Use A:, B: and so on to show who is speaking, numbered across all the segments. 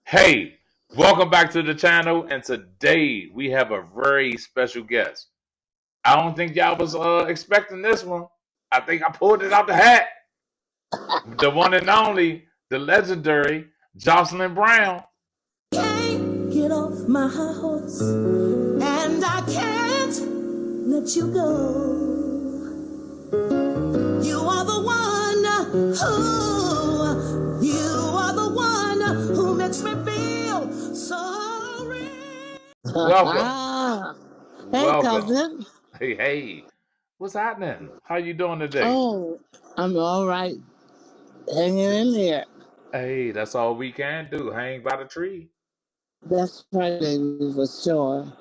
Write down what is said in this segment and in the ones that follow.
A: Hey, welcome back to the channel, and today we have a very special guest. I don't think y'all was expecting this one. I think I pulled it out the hat. The one and only, the legendary Jocelyn Brown.
B: Can't get off my high horse, and I can't let you go. You are the one who makes me feel so real.
A: Welcome,
C: Hey,
A: welcome.
C: cousin.
A: Hey, what's happening? How you doing today?
C: Oh, I'm all right. Hanging in there.
A: Hey, that's all we can do. Hang by the tree.
C: That's right, baby, for sure.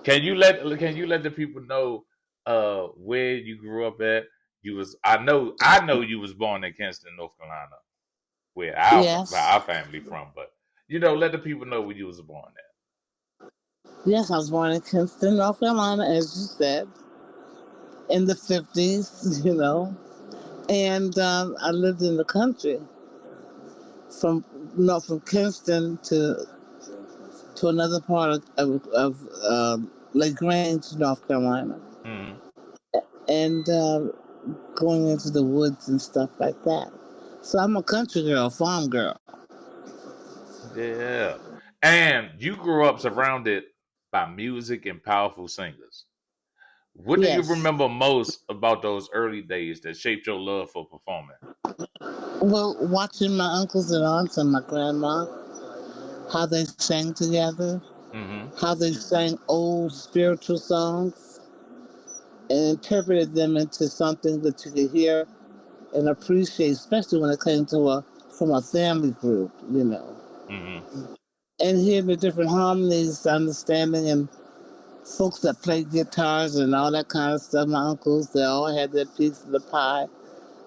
A: Can you let the people know where you grew up at? I know you was born in Kinston, North Carolina, where our
C: Yes.
A: family from, but let the people know where you was born
C: Yes, I was born in Kinston, North Carolina, as you said, in the 50s. And I lived in the country from from Kinston to another part of Lake Grange, North Carolina,
A: at.
C: and going into the woods and stuff like that. So I'm a country girl, farm girl.
A: Yeah. And you grew up surrounded by music and powerful singers. What do you
C: Yes.
A: remember most about those early days that shaped your love for performing?
C: Well, watching my uncles and aunts and my grandma, how they sang together,
A: Mm-hmm.
C: how they sang old spiritual songs and interpreted them into something that you could hear and appreciate, especially when it came from a family group.
A: Mm-hmm.
C: And hearing the different harmonies, understanding, and folks that played guitars and all that kind of stuff. My uncles, they all had their piece of the pie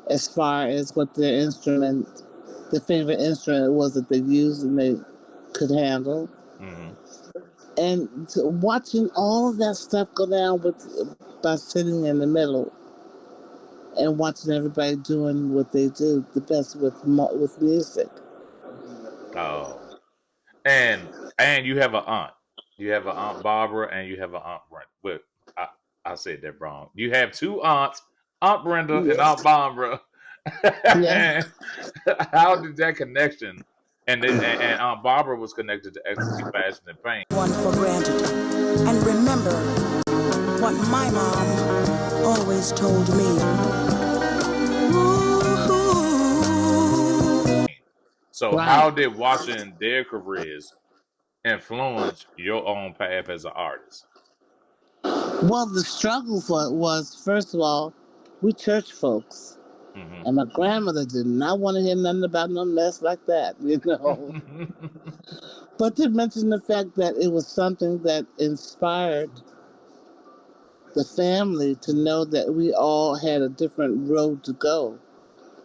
C: as far as what their favorite instrument was that they used and they could handle.
A: Mm-hmm.
C: And watching all of that stuff go down by sitting in the middle and watching everybody doing what they do the best with music.
A: Oh. And and you have an aunt. You have an aunt Barbara and you have an aunt Brenda. Well, I, I said that wrong. You have two aunts, Aunt Brenda and
C: Yes.
A: Aunt Barbara.
C: Yeah.
A: And how did that connection? And Aunt Barbara was connected to ecstasy, passion, and pain.
B: One for granted. And remember what my mom always told me. Ooh.
A: So
C: Right.
A: how did watching their careers influence your own path as an artist?
C: Well, the struggle for it was, first of all, we church folks.
A: Hmm.
C: And my grandmother did not want to hear nothing about no mess like that. But to mention the fact that it was something that inspired the family to know that we all had a different road to go.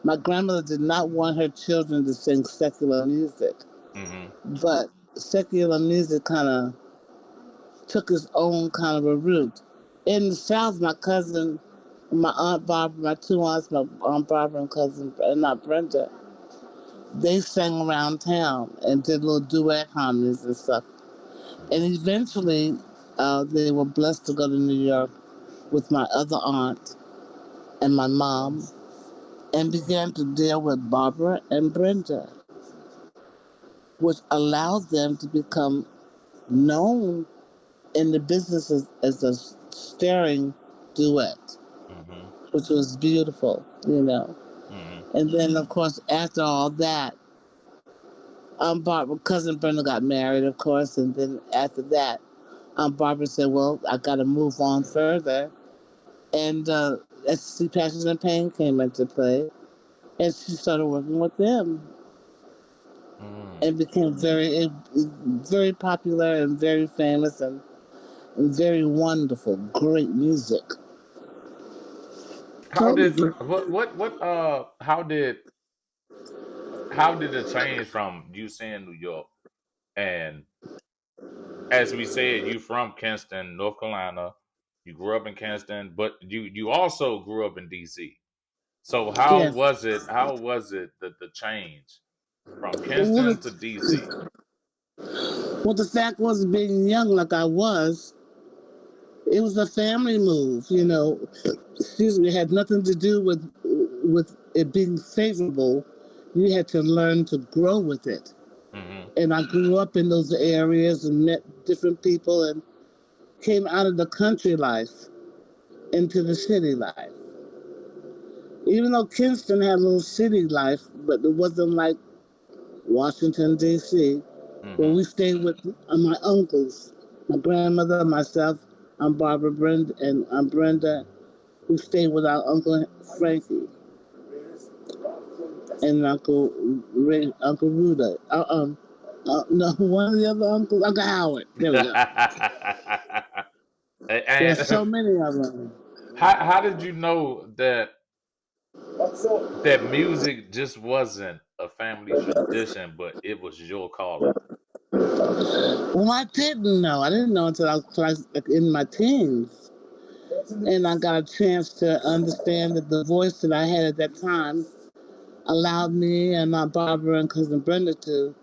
C: My grandmother did not want her children to sing secular music,
A: Hmm.
C: but secular music kind of took its own kind of a route. In the South, my aunt Barbara, my two aunts, my aunt Barbara and cousin, not Brenda, they sang around town and did little duet harmonies and stuff. And eventually, they were blessed to go to New York with my other aunt and my mom and began to deal with Barbara and Brenda, which allowed them to become known in the business as a staring duet,
A: Hmm.
C: which was beautiful.
A: Hmm.
C: And then, of course, after all that, Barbara, cousin Brenda got married, of course, and then after that, Barbara said, "Well, I got to move on further," and Ecstasy, Passion, and Pain came into play, and she started working with them
A: Mm.
C: and became very popular and very famous and very wonderful, great music.
A: How did what how did it change from you seeing New York and, as we said, you from Kinston, North Carolina. You grew up in Kinston, but you also grew up in DC. So
C: Yes.
A: how was it the change from
C: Well,
A: Kinston to DC?
C: Well, the fact was, being young like I was, it was a family move, you know. Excuse me, it had nothing to do with it being favorable. You had to learn to grow with it.
A: Mm-hmm.
C: And I grew up in those areas and met different people and came out of the country life into the city life. Even though Kinston had a little city life, but it wasn't like Washington, D.C., where
A: Mm-hmm.
C: we stayed with my uncles, my grandmother, myself, I'm Barbara Brenda, and I'm Brenda. We stayed with our Uncle Frankie and Uncle Ruda. No, one of the other uncles, Uncle Howard. There we go. There's
A: And
C: so many of them.
A: how did you know that music just wasn't a family tradition, but it was your calling?
C: Well, I didn't know. I didn't know until I was like, in my teens. And I got a chance to understand that the voice that I had at that time allowed me and my Barbara and cousin Brenda to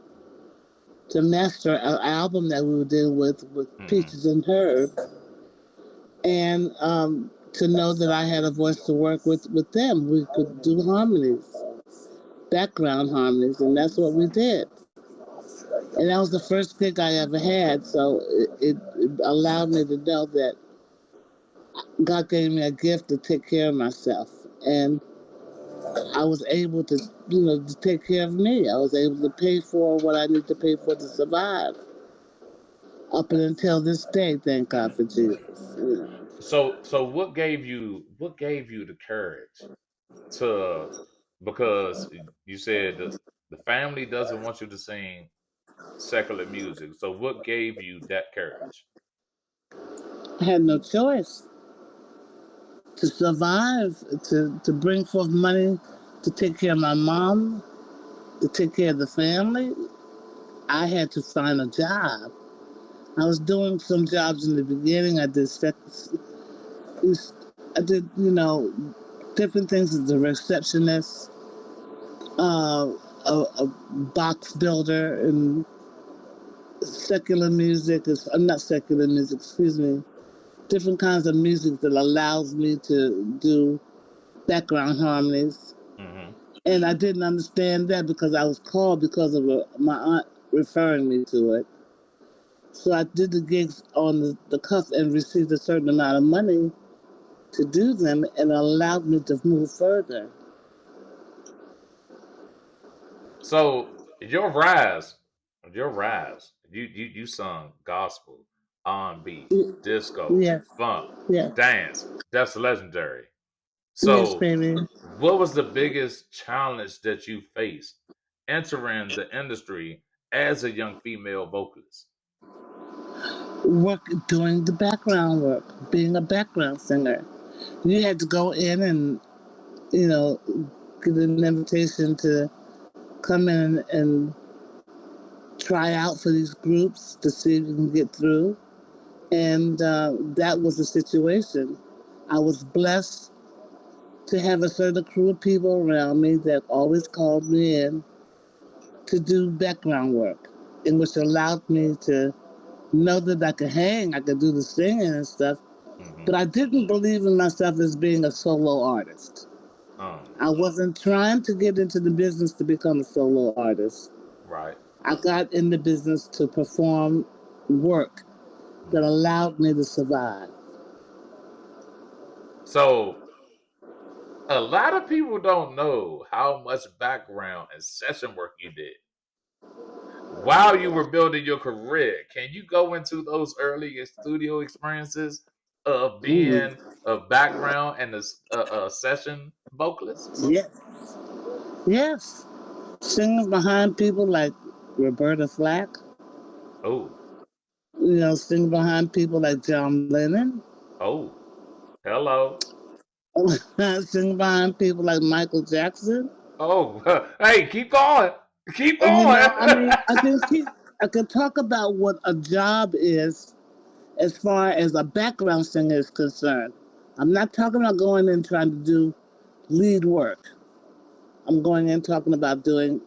C: master an album that we were doing with
A: Mm-hmm.
C: Peaches and Herb, and to know that I had a voice to work with them. We could do harmonies, background harmonies, and that's what we did. And that was the first gig I ever had, so it allowed me to know that God gave me a gift to take care of myself. And I was able to, to take care of me. I was able to pay for what I need to pay for to survive. Up and until this day, thank God for Jesus.
A: So what gave you the courage to, because you said the family doesn't want you to sing secular music. So what gave you that courage?
C: I had no choice to survive, to bring forth money, to take care of my mom, to take care of the family. I had to find a job. I was doing some jobs in the beginning. I did, different things as a receptionist, uh, a box builder, and secular music. Not secular music, excuse me. Different kinds of music that allows me to do background harmonies.
A: Mm-hmm.
C: And I didn't understand that because I was called because of my aunt referring me to it. So I did the gigs on the cuff and received a certain amount of money to do them, and allowed me to move further.
A: So your rise, you sung gospel, R&B, disco,
C: Yes,
A: funk,
C: yes,
A: dance. That's legendary.
C: yes,
A: So
C: baby.
A: what was the biggest challenge that you faced entering the industry as a young female vocalist?
C: Doing the background work, being a background singer. You had to go in and, you know, get an invitation to come in and try out for these groups to see if you can get through. And that was the situation. I was blessed to have a certain crew of people around me that always called me in to do background work, in which allowed me to know that I could hang, I could do the singing and stuff.
A: Hmm.
C: But I didn't believe in myself as being a solo artist.
A: Um,
C: I wasn't trying to get into the business to become a solo artist.
A: right.
C: I got in the business to perform work that
A: Hmm.
C: allowed me to survive.
A: So a lot of people don't know how much background and session work you did while you were building your career. Can you go into those early studio experiences of
C: Mm.
A: being a background and a session vocalist?
C: Yes, yes. Singing behind people like Roberta Flack,
A: Oh,
C: singing behind people like John Lennon,
A: oh, hello.
C: singing behind people like Michael Jackson.
A: Oh, hey, keep going. Keep
C: And
A: going.
C: I mean, I can talk about what a job is as far as a background singer is concerned. I'm not talking about going in trying to do lead work. I'm going in talking about doing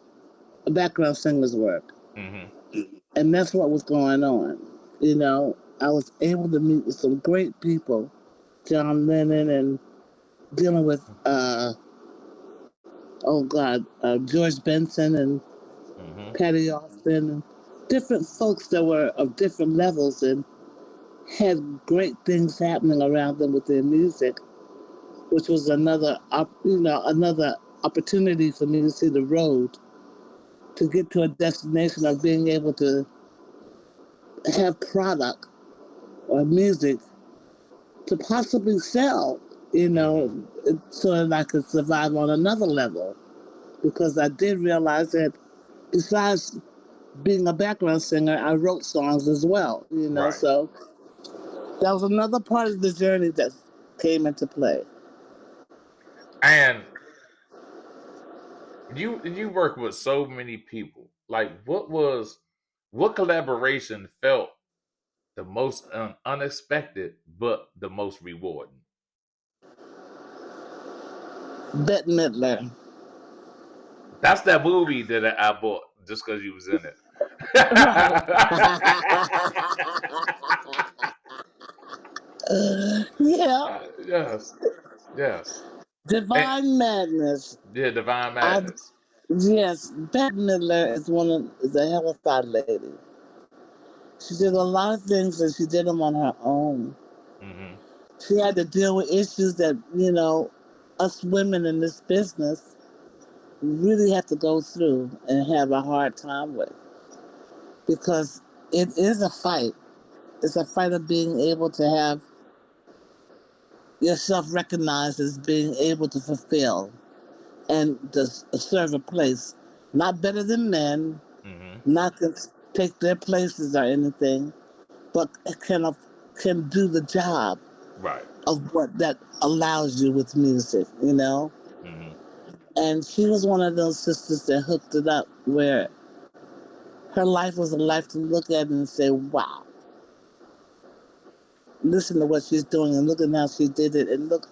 C: a background singer's work.
A: Hmm.
C: And that's what was going on. You know, I was able to meet with some great people, John Lennon, and dealing with, George Benson and
A: Mm-hmm.
C: Patty Austin, and different folks that were of different levels and had great things happening around them with their music, which was another opportunity for me to see the road to get to a destination of being able to have product or music to possibly sell,
A: Mm-hmm.
C: so that I could survive on another level. Because I did realize that besides being a background singer, I wrote songs as well,
A: Right.
C: so that was another part of the journey that came into play.
A: And you work with so many people. Like, what collaboration felt the most unexpected, but the most rewarding?
C: Bette Midler.
A: That's that movie that I bought just because you was in it.
C: Right. Yeah.
A: Yes, yes. And,
C: Divine Madness.
A: yeah, Divine
C: I
A: Madness.
C: Yes, Bette Midler is a hell of a lady. She did a lot of things and she did them on her own.
A: Hmm.
C: She had to deal with issues that, us women in this business really have to go through and have a hard time with. Because it is a fight. It's a fight of being able to have yourself recognized as being able to fulfill and to serve a place. Not better than men,
A: Hmm.
C: not to take their places or anything, but can do the job
A: Right.
C: of what that allows you with music.
A: Hmm.
C: And she was one of those sisters that hooked it up where her life was a life to look at and say, wow, listen to what she's doing and look at how she did it and look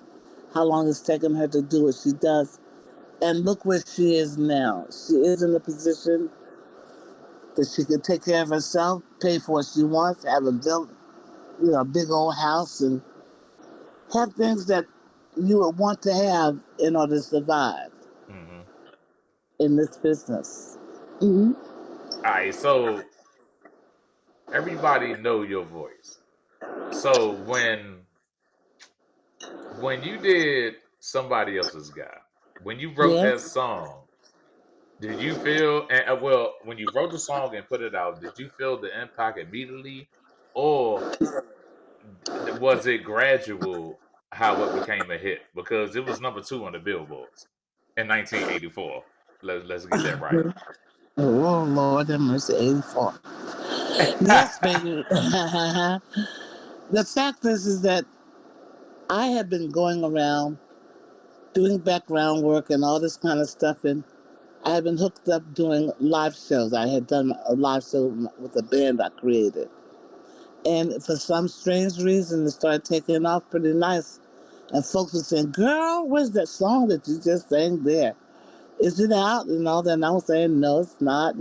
C: how long it's taken her to do what she does. And look where she is now. She is in a position that she can take care of herself, pay for what she wants, have a big old house, and have things that you would want to have in order to survive
A: Hmm.
C: in this business. Hmm.
A: All right. So everybody know your voice. So when you did somebody else's guy, when you wrote that
C: Yes.
A: song, did you feel and well when you wrote the song and put it out? Did you feel the impact immediately, or was it gradual how it became a hit? Because it was number two on the billboards in 1984. Let's get that right.
C: Oh, Lord have mercy, 84. Yes, baby. The fact is that I have been going around doing background work and all this kind of stuff, and I have been hooked up doing live shows. I had done a live show with a band I created. And for some strange reason, it started taking off pretty nice. And folks were saying, girl, where's that song that you just sang there? Is it out? Then I was saying, no, it's not.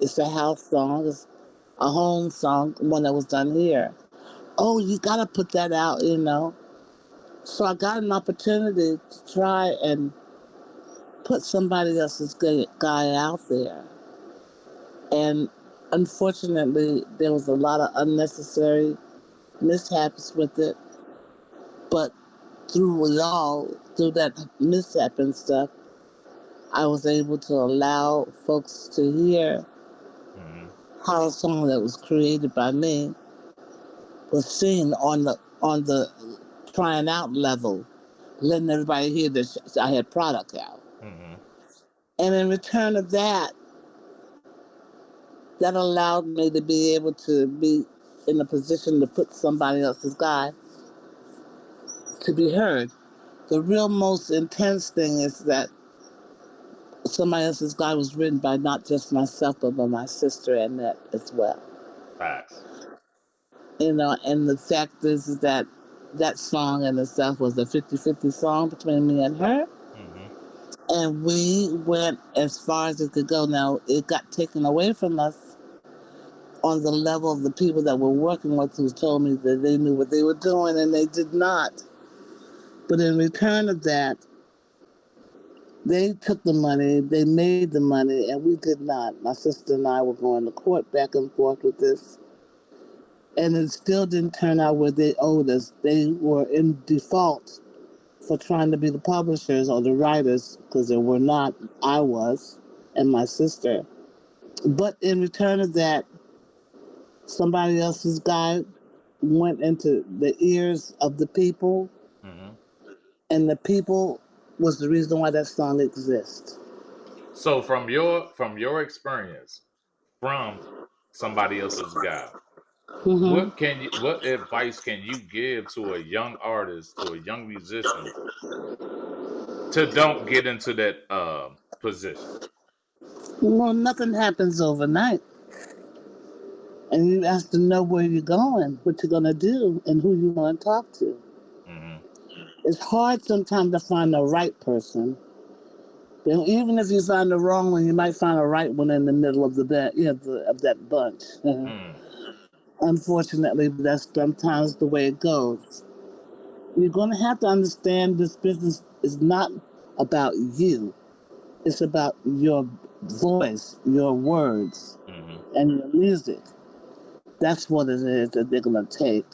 C: It's a house song. It's a home song, one that was done here. Oh, you got to put that out. So I got an opportunity to try and put somebody else's guy out there. And unfortunately, there was a lot of unnecessary mishaps with it. But through that mishap and stuff, I was able to allow folks to hear
A: Hmm.
C: how a song that was created by me was seen on the trying out level, letting everybody hear that I had product out.
A: Hmm.
C: And in return of that, that allowed me to be able to be in a position to put somebody else's guy to be heard. The real most intense thing is that somebody else's guy was written by not just myself, but by my sister Annette as well.
A: Facts.
C: And the fact is that that song in itself was a 50-50 song between me and her.
A: Hmm.
C: And we went as far as it could go. Now, it got taken away from us on the level of the people that were working with, who told me that they knew what they were doing, and they did not. But in return of that, they took the money, they made the money, and we did not. My sister and I were going to court back and forth with this, and it still didn't turn out where they owed us. They were in default for trying to be the publishers or the writers, because they were not. I was, and my sister. But in return of that, somebody else's guy went into the ears of the people,
A: Mm-hmm.
C: and the people was the reason why that song exists.
A: So from your experience, from somebody else's guy,
C: Mm-hmm.
A: what advice can you give to a young artist, to a young musician, to don't get into that position?
C: Well, nothing happens overnight. And you have to know where you're going, what you're going to do, and who you want to talk to.
A: Mm-hmm.
C: It's hard sometimes to find the right person. But even if you find the wrong one, you might find a right one in the middle of of that bunch.
A: Mm.
C: Unfortunately, that's sometimes the way it goes. You're going to have to understand this business is not about you. It's about your voice, your words,
A: Mm-hmm.
C: and your music. That's what it is that they're going to take.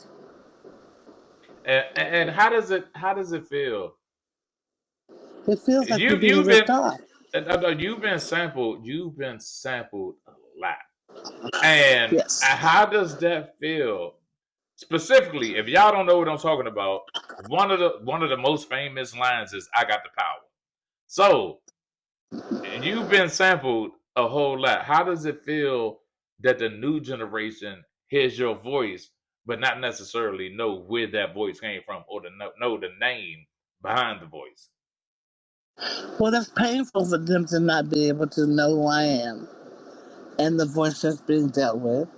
A: And how does it feel?
C: It feels like
A: You
C: you're being
A: you've been
C: ripped off.
A: you've been sampled a lot. And
C: Yes.
A: how does that feel? Specifically, if y'all don't know what I'm talking about, one of the most famous lines is "I got the power." So you've been sampled a whole lot. How does it feel that the new generation hears your voice, but not necessarily know where that voice came from, or to know the name behind the voice?
C: Well, that's painful for them to not be able to know who I am and the voice that's being dealt with.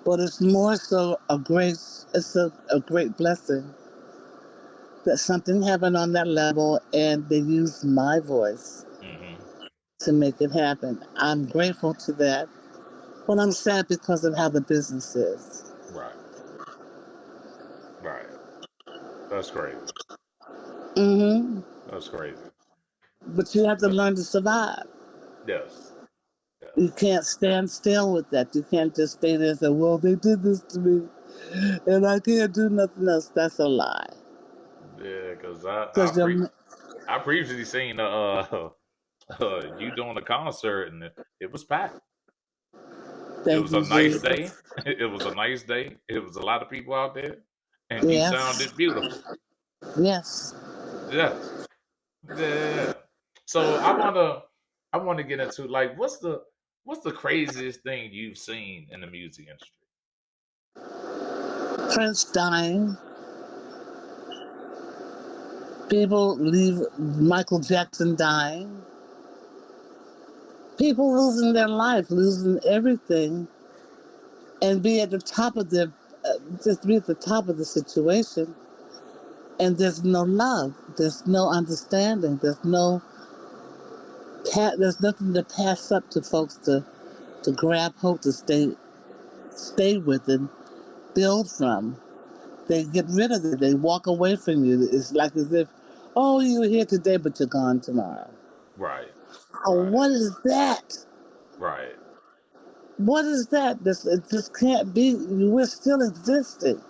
C: But it's more so a great blessing that something happened on that level and they used my voice
A: Hmm.
C: to make it happen. I'm grateful to that, but I'm sad because of how the business is.
A: Right, right. That's crazy.
C: Hmm.
A: That's crazy.
C: But you have to
A: But
C: learn to survive.
A: yes,
C: You
A: yes,
C: can't stand still with that. You can't just stay there and say, well, they did this to me and I can't do nothing else. That's a lie.
A: yeah. Because I I
C: Because
A: pre I previously seen you doing a concert, and it was packed. It
C: thank
A: was a
C: you,
A: nice
C: Jesus.
A: day. It was a nice day. It was a lot of people out there, and you
C: Yes,
A: sounded beautiful.
C: yes.
A: Yes, yeah. So I wanna get into, like, what's the craziest thing you've seen in the music industry?
C: Prince dying, people leave, Michael Jackson dying, people losing their life, losing everything, and be at the top of their, just be at the top of the situation. And there's no love, there's no understanding, there's nothing to pass up to folks to grab hope, to stay with and build from. They get rid of it. They walk away from you. It's like as if, oh, you were here today, but you're gone tomorrow.
A: Right,
C: Oh,
A: right,
C: what is that?
A: right.
C: What is that? It just can't be. We're still existing,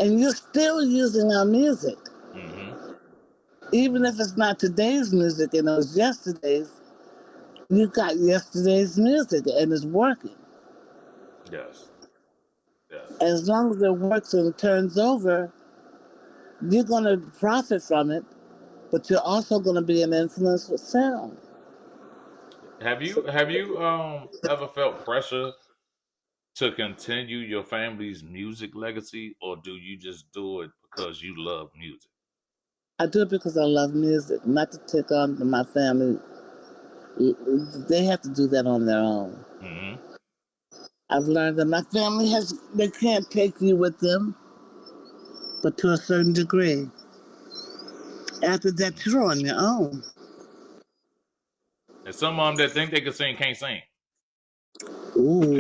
C: and you're still using our music,
A: Mm-hmm.
C: even if it's not today's music and it was yesterday's. You got yesterday's music, and it's working.
A: Yes, yes.
C: As long as it works and turns over, you're going to profit from it, but you're also going to be an influence with sound.
A: Have you ever felt pressure to continue your family's music legacy, or do you just do it because you love music?
C: I do it because I love music, not to take on my family. They have to do that on their own.
A: Hmm.
C: I've learned that my family they can't take you with them, but to a certain degree. After that, you're on your own.
A: And some of them that think they can sing can't sing.
C: Ooh.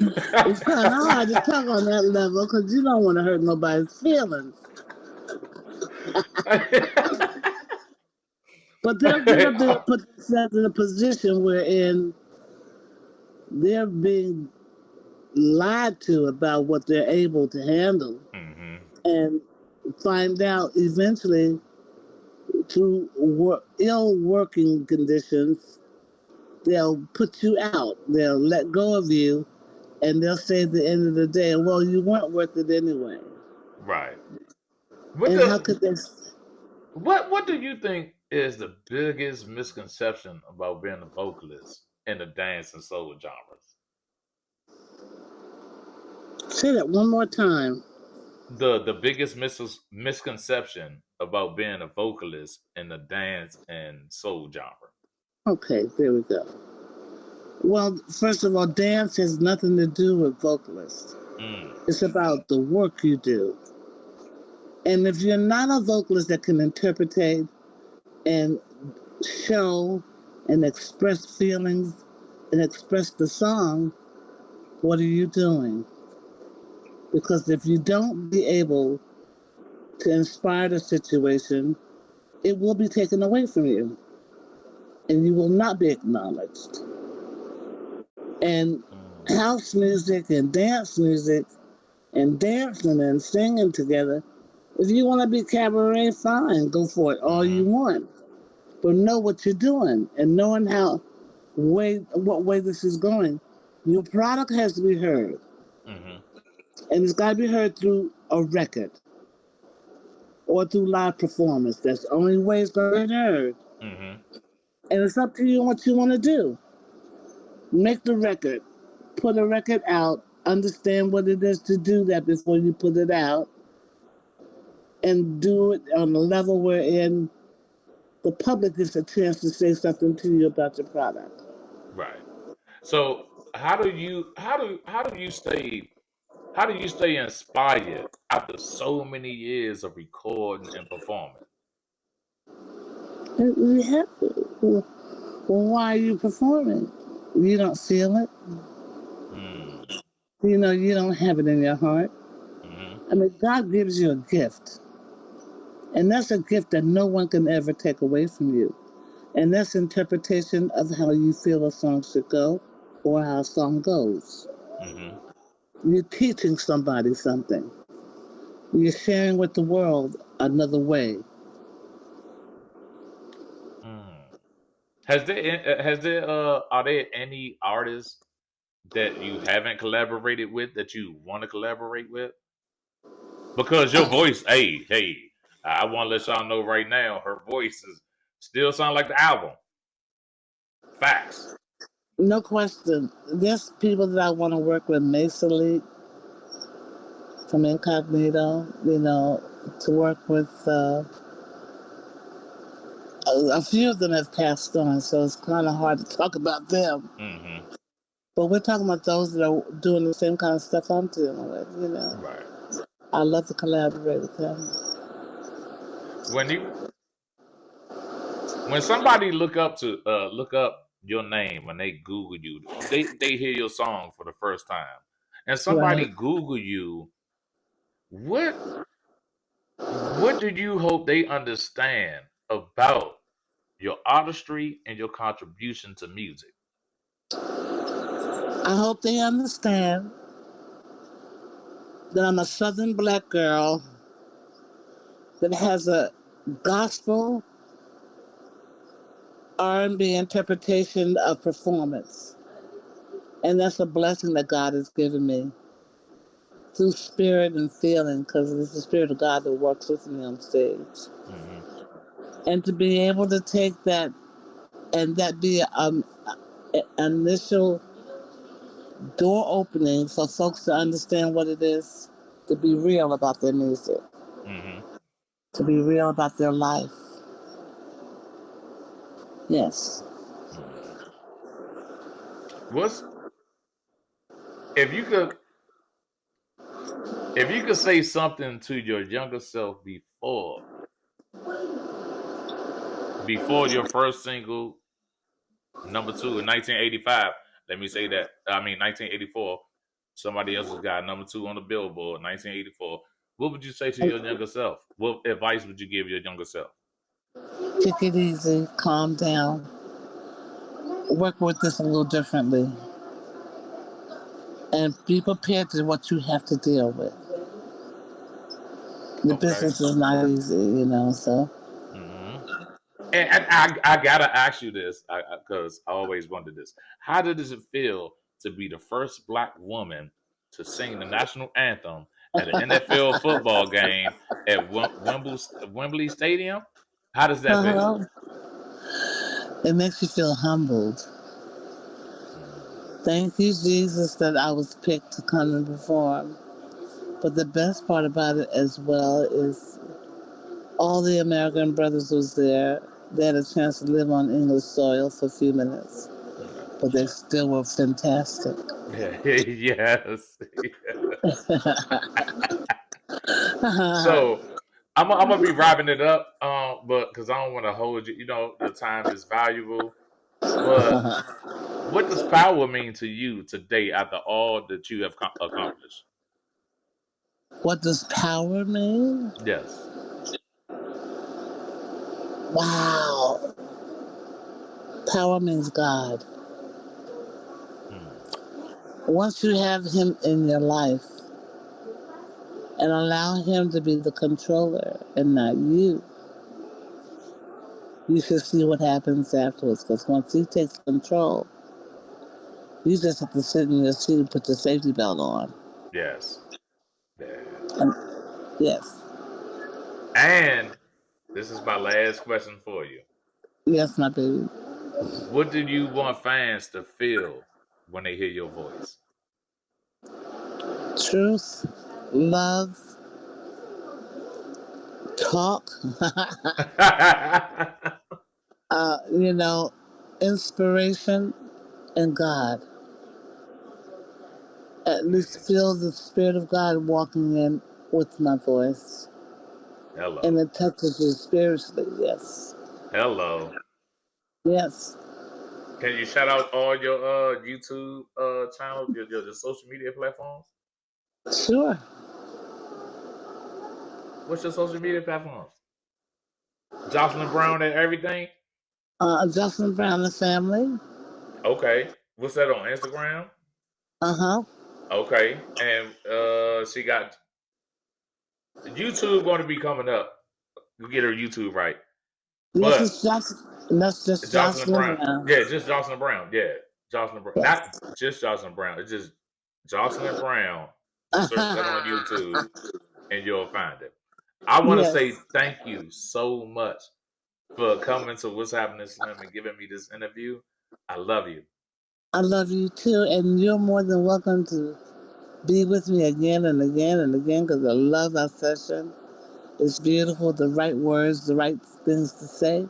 C: It's kind of hard to talk on that level because you don't want to hurt nobody's feelings. But they're going to put themselves in a position wherein they're being lied to about what they're able to handle, and find out eventually through ill working conditions, they'll put you out. They'll let go of you, and they'll say at the end of the day, well, you weren't worth it anyway.
A: Right.
C: And how could they?
A: What do you think is the biggest misconception about being a vocalist in the dance and soul genres?
C: Say that one more time.
A: The biggest misconception about being a vocalist in the dance and soul genre.
C: Okay, there we go. Well, first of all, dance has nothing to do with vocalists. It's about the work you do. And if you're not a vocalist that can interpret and show and express feelings and express the song, what are you doing? Because if you don't be able to inspire the situation, it will be taken away from you. And you will not be acknowledged. And house music and dancing and singing together, if you want to be cabaret, fine, go for it all you want. But know what you're doing and knowing what way this is going. Your product has to be heard. And it's got to be heard through a record or through live performance. That's the only way it's going to be heard. And it's up to you what you want to do. Make the record. Put a record out. Understand what it is to do that before you put it out. And do it on a level wherein the public gets a chance to say something to you about your product.
A: Right. So how do you stay inspired after so many years of recording and performing?
C: You have to. Well, why are you performing? You don't feel it. You know, you don't have it in your heart. I mean, God gives you a gift. And that's a gift that no one can ever take away from you. And that's interpretation of how you feel a song should go or how a song goes. You're teaching somebody something. You're sharing with the world another way.
A: Are there any artists that you haven't collaborated with that you want to collaborate with? Because your voice, hey, I want to let y'all know right now, her voice still sound like the album. Facts.
C: No question. There's people that I want to work with, Mason Lee from Incognito, to work with. A few of them have passed on, so it's kind of hard to talk about them. But we're talking about those that are doing the same kind of stuff I'm dealing with,
A: Right.
C: I love to collaborate with them.
A: When somebody look up your name when they Google you, they hear your song for the first time, and somebody Google you, what do you hope they understand about your artistry and your contribution to music?
C: I hope they understand that I'm a Southern black girl that has a gospel R&B interpretation of performance. And that's a blessing that God has given me through spirit and feeling, because it's the Spirit of God that works with me on stage. And to be able to take that and that be an initial door opening for folks to understand what it is to be real about their music, to be real about their life. Yes.
A: If you could say something to your younger self before before your first single, number 2 in 1985. Let me say that. I mean 1984. Somebody else has got number 2 on the Billboard, 1984. What would you say to your younger self? What advice would you give your younger self?
C: Take it easy, calm down, work with this a little differently, and be prepared to what you have to deal with. The business is not easy, you know, so.
A: Mm-hmm. And I gotta ask you this, because I always wondered this. How does it feel to be the first Black woman to sing the national anthem at an NFL football game at Wembley Stadium? How does that feel?
C: It makes you feel humbled. Thank you, Jesus, that I was picked to come and perform. But the best part about it as well is all the American brothers was there. They had a chance to live on English soil for a few minutes, but they still were fantastic.
A: Yes. So I'm gonna be wrapping it up, but because I don't want to hold you. You know, the time is valuable. But what does power mean to you today after all that you have accomplished?
C: What does power mean?
A: Yes.
C: Wow. Power means God. Once you have him in your life and allow him to be the controller and not you, you should see what happens afterwards. Because once he takes control, you just have to sit in your seat and put your safety belt on.
A: Yes.
C: Yes.
A: And this is my last question for you.
C: Yes, my baby.
A: What do you want fans to feel when they hear your voice?
C: Truth, love, talk, you know, inspiration, and God. At least feel the Spirit of God walking in with my voice.
A: Hello.
C: And it touches you spiritually, yes.
A: Hello.
C: Yes.
A: Can you shout out all your YouTube channels, your social media platforms?
C: Sure.
A: What's your social media platforms? Jocelyn Brown and everything?
C: Jocelyn Brown and family.
A: Okay. What's that on Instagram?
C: Uh-huh.
A: Okay. And she got YouTube going to be coming up. You get her YouTube right.
C: Yes, it's that's just Jocelyn Brown.
A: Yeah, just Jocelyn Brown. Yeah, Jocelyn Brown. Not just Jocelyn Brown. It's just Jocelyn Brown. Search that on YouTube and you'll find it. I want to say thank you so much for coming to What's Happening Slim and giving me this interview. I love you.
C: I love you too, and you're more than welcome to be with me again and again and again because I love our session. It's beautiful, the right words, the right things to say.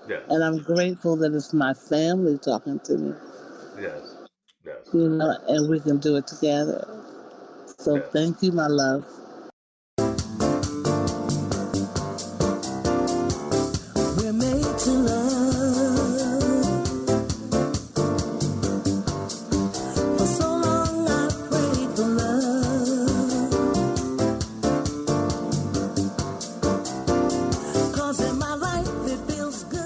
A: Yes.
C: And I'm grateful that it's my family talking to me.
A: Yes. Yes.
C: You know, and we can do it together. So thank you, my love. We're made to love. For so long I prayed for love. 'Cause in my life it feels good.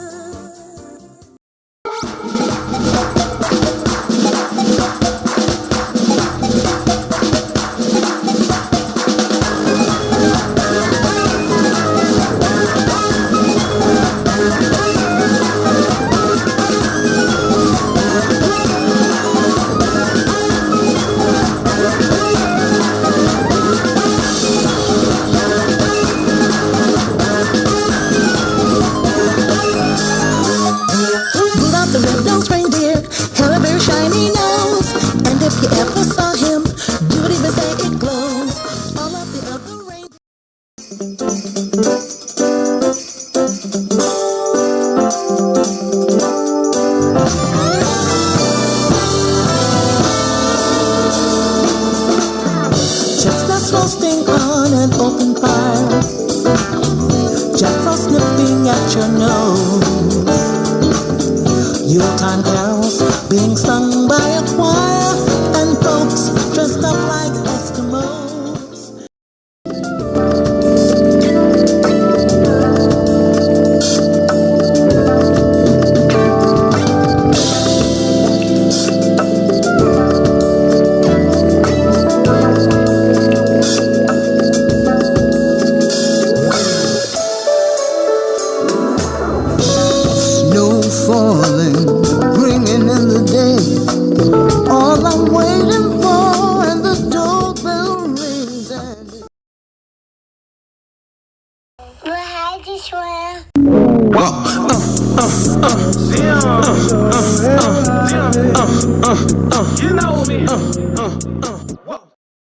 B: Yuletime carols being sung by a choir, and folks dressed up like Eskimos. Snow falling, bringing in the day. All I'm waiting for, and the doorbell rings. And hi, Jocelyn.
D: You know me.